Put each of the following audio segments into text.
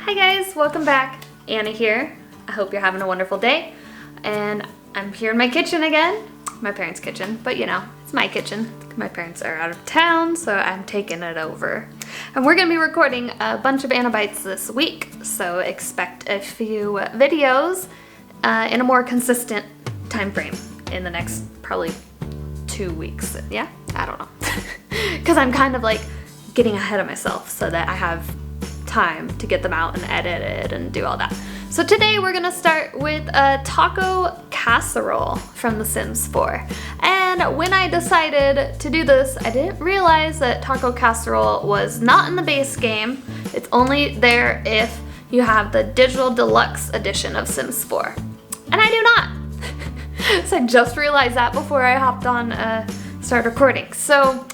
Hi guys, welcome back. Anna here. I hope you're having a wonderful day. And I'm here in my kitchen again. My parents' kitchen, but you know, it's my kitchen. My parents are out of town, so I'm taking it over. And we're gonna be recording a bunch of Anna Bites this week, so expect a few videos in a more consistent time frame in the next probably 2 weeks. Yeah, I don't know. Because I'm kind of like getting ahead of myself so that I have time to get them out and edit it and do all that. So today we're gonna start with a taco casserole from The Sims 4. And when I decided to do this, I didn't realize that taco casserole was not in the base game. It's only there if you have the digital deluxe edition of Sims 4. And I do not. So I just realized that before I hopped on start recording. So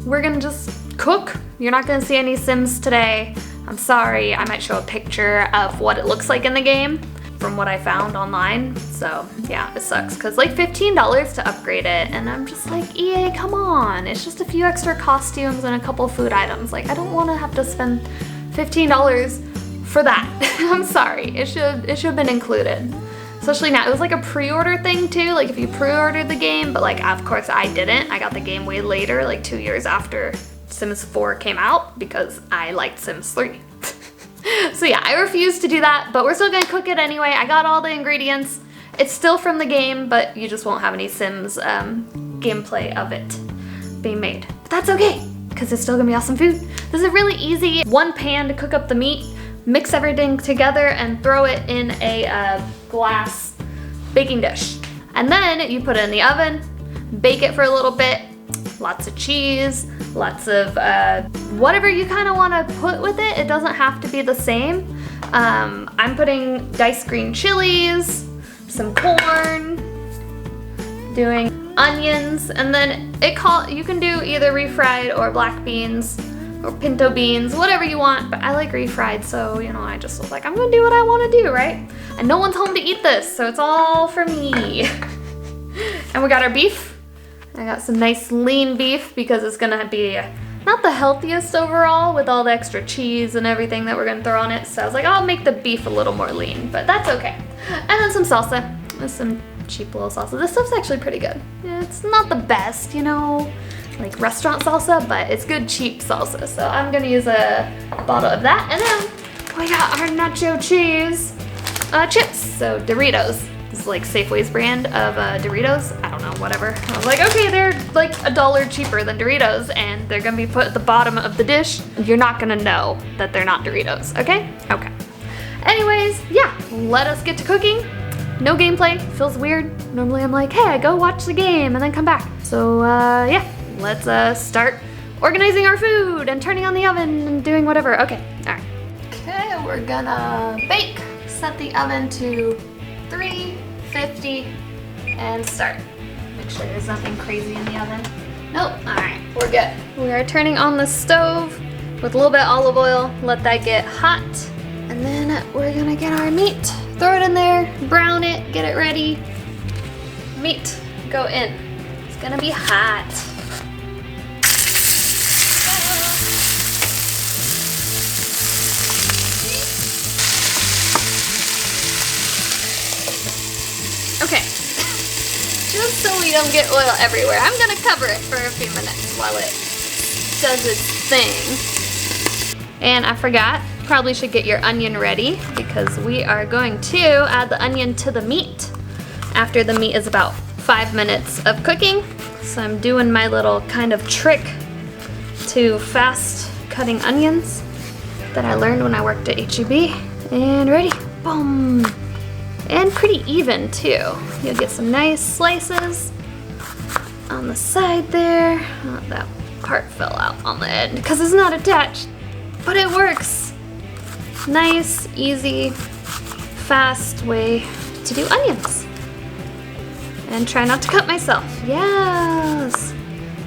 we're gonna just cook. You're not gonna see any Sims today. I'm sorry, I might show a picture of what it looks like in the game from what I found online. So yeah, it sucks because like $15 to upgrade it, and I'm just like, EA, come on. It's just a few extra costumes and a couple food items. Like, I don't want to have to spend $15 for that. I'm sorry, it should have been included. Especially now, it was like a pre-order thing too, like if you pre-ordered the game, but like of course I didn't. I got the game way later, like 2 years after Sims 4 came out because I liked Sims 3. So yeah, I refused to do that, but we're still gonna cook it anyway. I got all the ingredients. It's still from the game, but you just won't have any Sims gameplay of it being made. But that's okay, because it's still gonna be awesome food. This is really easy. One pan to cook up the meat, mix everything together, and throw it in a glass baking dish. And then you put it in the oven, bake it for a little bit. Lots of cheese, lots of whatever you kind of want to put with it. It doesn't have to be the same. I'm putting diced green chilies, some corn, doing onions, and then you can do either refried or black beans or pinto beans, whatever you want, but I like refried, so you know, I just was like, I'm gonna do what I want to do, right? And no one's home to eat this, so it's all for me. And we got our beef. I got some nice lean beef because it's gonna be not the healthiest overall with all the extra cheese and everything that we're gonna throw on it. So I was like, I'll make the beef a little more lean, but that's okay. And then some salsa. There's some cheap little salsa. This stuff's actually pretty good. Yeah, it's not the best, you know, like restaurant salsa, but it's good cheap salsa. So I'm gonna use a bottle of that. And then we got our nacho cheese chips, so Doritos. This is like Safeway's brand of Doritos. I don't know, whatever. I was like, okay, they're like $1 cheaper than Doritos, and they're gonna be put at the bottom of the dish. You're not gonna know that they're not Doritos, okay? Okay. Anyways, yeah, let us get to cooking. No gameplay, feels weird. Normally I'm like, hey, I go watch the game and then come back. So yeah, let's start organizing our food and turning on the oven and doing whatever. Okay, all right. Okay, we're gonna bake. Set the oven to 350 and start. Make sure there's nothing crazy in the oven. Nope, all right, we're good. We are turning on the stove with a little bit of olive oil, let that get hot. And then we're gonna get our meat, throw it in there, brown it, get it ready. Meat, go in. It's gonna be hot. Okay, just so we don't get oil everywhere, I'm gonna cover it for a few minutes while it does its thing. And I forgot, probably should get your onion ready because we are going to add the onion to the meat after the meat is about 5 minutes of cooking. So I'm doing my little kind of trick to fast cutting onions that I learned when I worked at HEB. And ready, boom. And pretty even too. You'll get some nice slices on the side there. Oh, that part fell out on the end because it's not attached, but it works. Nice, easy, fast way to do onions. And try not to cut myself. Yes.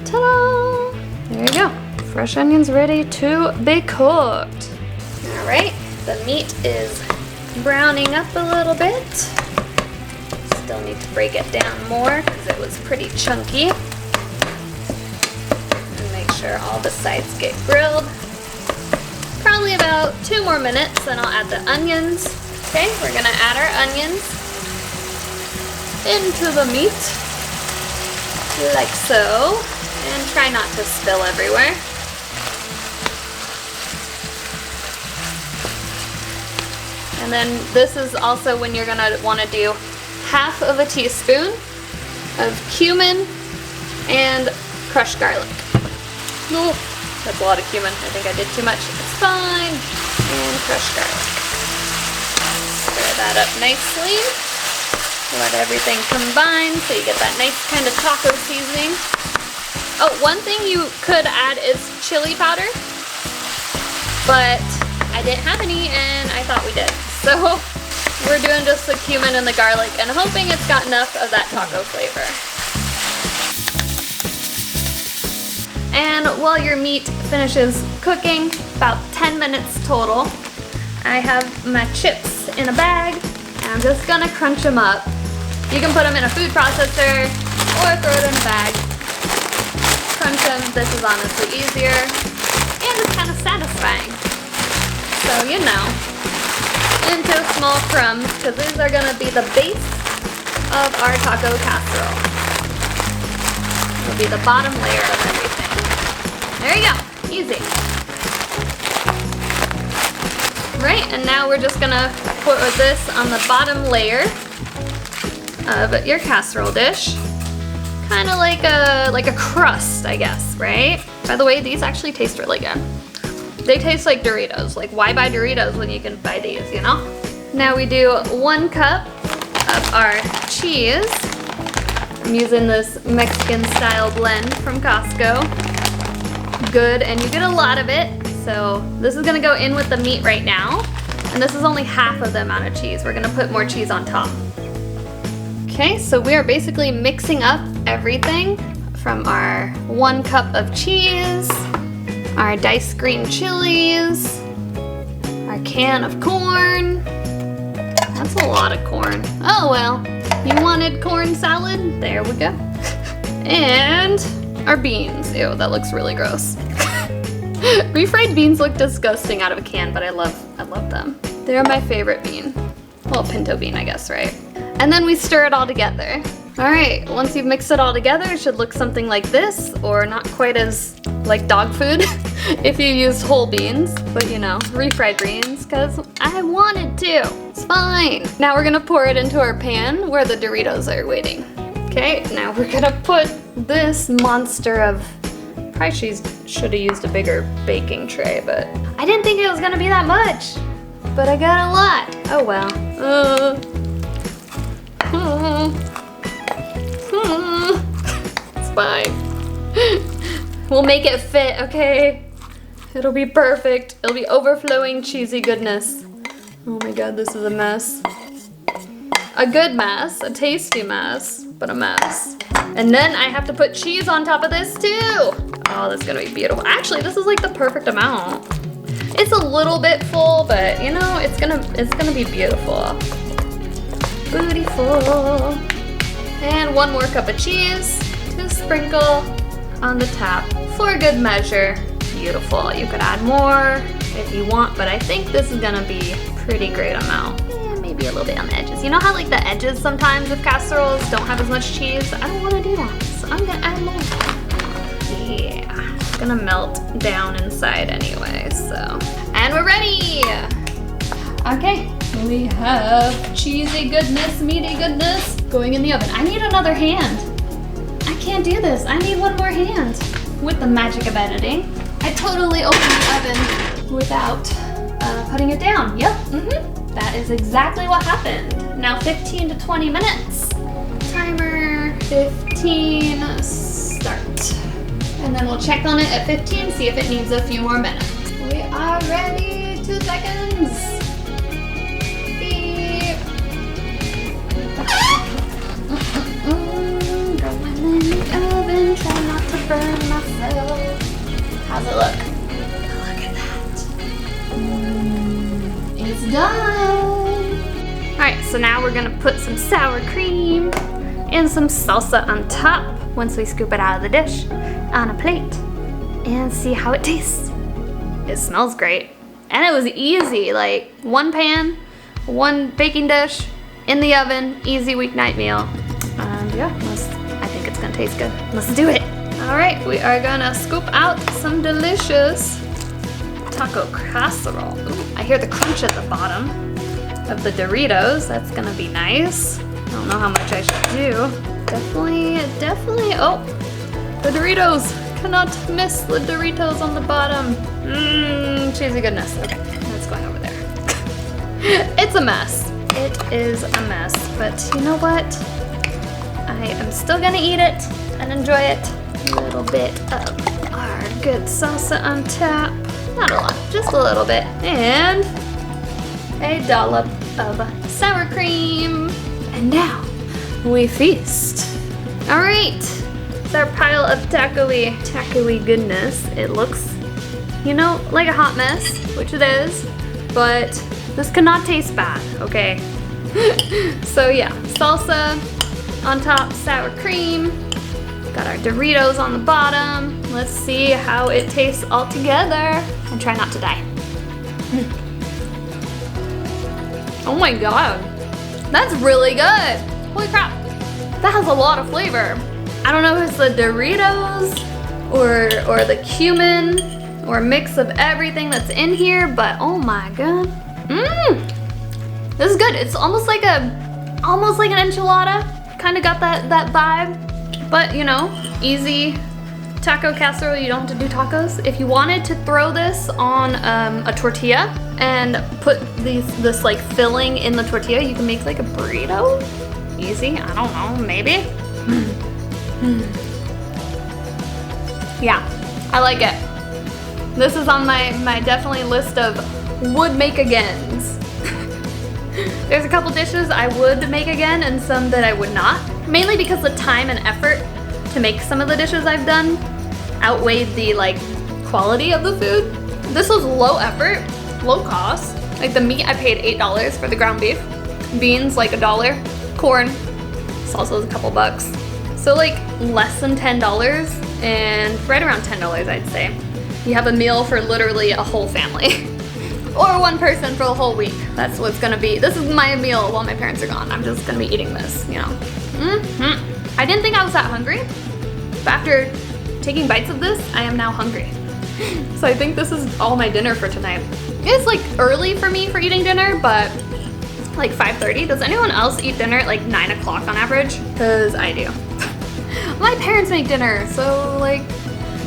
Ta-da! There you go. Fresh onions ready to be cooked. All right, the meat is browning up a little bit. Still need to break it down more because it was pretty chunky. And make sure all the sides get grilled. Probably about about 2 more minutes, and I'll add the onions. Okay, we're gonna add our onions into the meat, like so, and try not to spill everywhere. And then this is also when you're gonna wanna do half of a teaspoon of cumin and crushed garlic. Oh, that's a lot of cumin. I think I did too much. It's fine. And crushed garlic. Stir that up nicely. Let everything combine so you get that nice kind of taco seasoning. Oh, one thing you could add is chili powder, but I didn't have any and I thought we did. So we're doing just the cumin and the garlic and hoping it's got enough of that taco flavor. And while your meat finishes cooking, about 10 minutes total, I have my chips in a bag and I'm just gonna crunch them up. You can put them in a food processor or throw it in a bag. Crunch them, this is honestly easier and it's kind of satisfying. So you know, into small crumbs because these are gonna be the base of our taco casserole. It'll be the bottom layer of everything. There you go, easy. Right, and now we're just gonna put this on the bottom layer of your casserole dish. Kind of like a crust, I guess, right? By the way, these actually taste really good. They taste like Doritos. Like, why buy Doritos when you can buy these, you know? Now we do 1 cup of our cheese. I'm using this Mexican style blend from Costco. Good, and you get a lot of it. So this is gonna go in with the meat right now. And this is only half of the amount of cheese. We're gonna put more cheese on top. Okay, so we are basically mixing up everything from our 1 cup of cheese, our diced green chilies, our can of corn. That's a lot of corn. Oh well, you wanted corn salad? There we go. And our beans. Ew, that looks really gross. Refried beans look disgusting out of a can, but I love them. They're my favorite bean. Well, pinto bean, I guess, right? And then we stir it all together. All right, once you've mixed it all together, it should look something like this, or not quite as like dog food if you use whole beans, but you know, refried beans, because I wanted to. It's fine. Now we're gonna pour it into our pan where the Doritos are waiting. Okay, now we're gonna put this monster of, probably should have used a bigger baking tray, but I didn't think it was gonna be that much, but I got a lot. Oh well. It's fine. We'll make it fit, okay? It'll be perfect. It'll be overflowing cheesy goodness. Oh my god, this is a mess. A good mess, a tasty mess, but a mess. And then I have to put cheese on top of this too. Oh, this is gonna be beautiful. Actually, this is like the perfect amount. It's a little bit full, but you know, it's gonna be beautiful. Beautiful. And 1 more cup of cheese to sprinkle on the top for good measure. Beautiful. You could add more if you want, but I think this is gonna be a pretty great amount. And maybe a little bit on the edges. You know how like the edges sometimes of casseroles don't have as much cheese? I don't wanna do that, so I'm gonna add more. Yeah, it's gonna melt down inside anyway, so. And we're ready! Okay, we have cheesy goodness, meaty goodness going in the oven. I need another hand. I can't do this. I need 1 more hand. With the magic of editing, I totally opened the oven without putting it down. Yep, that is exactly what happened. Now 15 to 20 minutes. Timer 15, start. And then we'll check on it at 15, see if it needs a few more minutes. We are ready, 2 seconds. Going in the oven, try not to burn myself. How's it look? Look at that. It's done. All right, so now we're gonna put some sour cream and some salsa on top once we scoop it out of the dish on a plate and see how it tastes. It smells great. And it was easy, like one pan, one baking dish, in the oven, easy weeknight meal. And yeah, I think it's gonna taste good. Let's do it. All right, we are gonna scoop out some delicious taco casserole. Ooh, I hear the crunch at the bottom of the Doritos. That's gonna be nice. I don't know how much I should do. Definitely, oh, the Doritos. Cannot miss the Doritos on the bottom. Mmm, cheesy goodness. Okay, that's going over there. It's a mess. It is a mess, but you know what? I am still gonna eat it and enjoy it. A little bit of our good salsa on top. Not a lot, just a little bit. And a dollop of sour cream. And now we feast. All right, it's our pile of taco-y goodness. It looks, you know, like a hot mess, which it is, but this cannot taste bad, okay? So yeah, salsa on top, sour cream. Got our Doritos on the bottom. Let's see how it tastes all together. And try not to die. Oh my God, that's really good. Holy crap, that has a lot of flavor. I don't know if it's the Doritos or the cumin or a mix of everything that's in here, but oh my God. This is good. It's almost like an enchilada. Kind of got that vibe. But you know, easy taco casserole, you don't have to do tacos. If you wanted to throw this on a tortilla and put this like filling in the tortilla, you can make like a burrito. Easy, I don't know, maybe. Yeah, I like it. This is on my definitely list of would make agains. There's a couple dishes I would make again and some that I would not. Mainly because the time and effort to make some of the dishes I've done outweighed the like quality of the food. This was low effort, low cost. Like the meat, I paid $8 for the ground beef. Beans, like $1. Corn, salsa was a couple bucks. So like less than $10 and right around $10, I'd say. You have a meal for literally a whole family. Or one person for the whole week. That's what's gonna be. This is my meal while my parents are gone. I'm just gonna be eating this, you know. I didn't think I was that hungry, but after taking bites of this, I am now hungry. So I think this is all my dinner for tonight. It's like early for me for eating dinner, but like 5:30. Does anyone else eat dinner at like 9 o'clock on average? Because I do. My parents make dinner, so like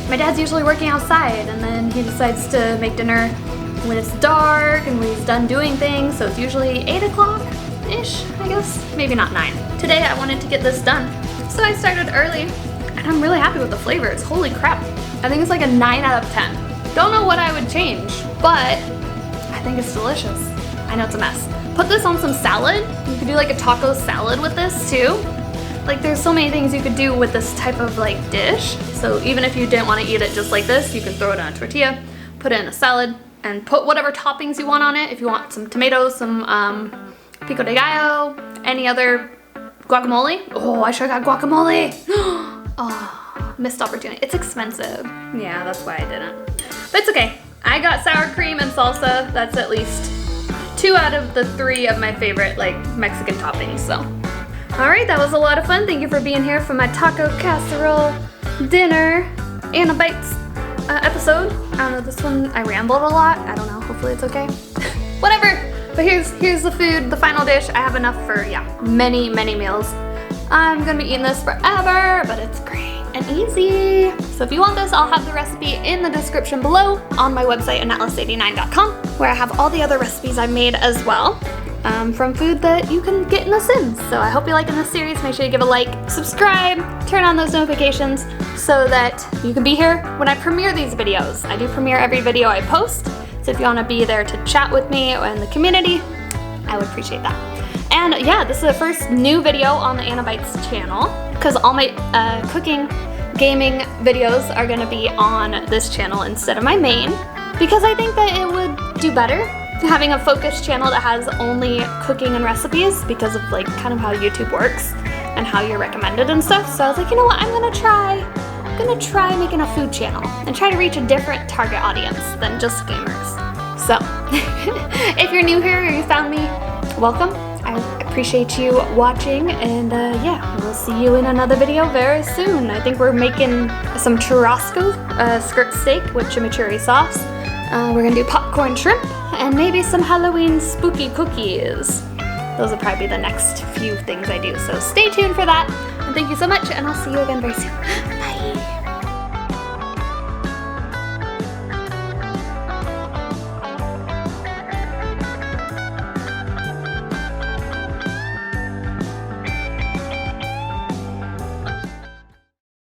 my dad's usually working outside and then he decides to make dinner when it's dark and when he's done doing things, so it's usually 8 o'clock-ish, I guess. Maybe not 9. Today I wanted to get this done, so I started early, and I'm really happy with the flavors. Holy crap. I think it's like a 9 out of 10. Don't know what I would change, but I think it's delicious. I know it's a mess. Put this on some salad. You could do like a taco salad with this too. Like there's so many things you could do with this type of like dish. So even if you didn't want to eat it just like this, you can throw it on a tortilla, put it in a salad, and put whatever toppings you want on it. If you want some tomatoes, some pico de gallo, any other guacamole. Oh, I should have got guacamole. Oh, missed opportunity. It's expensive. Yeah, that's why I didn't. But it's okay. I got sour cream and salsa. That's at least 2 out of the 3 of my favorite like Mexican toppings, so. All right, that was a lot of fun. Thank you for being here for my taco casserole dinner Anna Bites episode. I don't know, this one I rambled a lot. I don't know, hopefully it's okay. Whatever, but here's the food, the final dish. I have enough for, yeah, many meals. I'm gonna be eating this forever, but it's great and easy. So if you want this, I'll have the recipe in the description below on my website, anatlas89.com, where I have all the other recipes I've made as well. From food that you can get in The Sims. So I hope you're liking this series. Make sure you give a like, subscribe, turn on those notifications so that you can be here when I premiere these videos. I do premiere every video I post, so if you want to be there to chat with me or in the community, I would appreciate that. And yeah, this is the first new video on the Anna Bites channel, because all my cooking, gaming videos are going to be on this channel instead of my main, because I think that it would do better having a focused channel that has only cooking and recipes, because of like kind of how YouTube works and how you're recommended and stuff. So I was like, you know what, I'm gonna try making a food channel and try to reach a different target audience than just gamers. So, if you're new here or you found me, welcome. I appreciate you watching, and yeah, we'll see you in another video very soon. I think we're making some churrasco skirt steak with chimichurri sauce. We're gonna do popcorn shrimp and maybe some Halloween spooky cookies. Those will probably be the next few things I do, so stay tuned for that. And thank you so much, and I'll see you again very soon.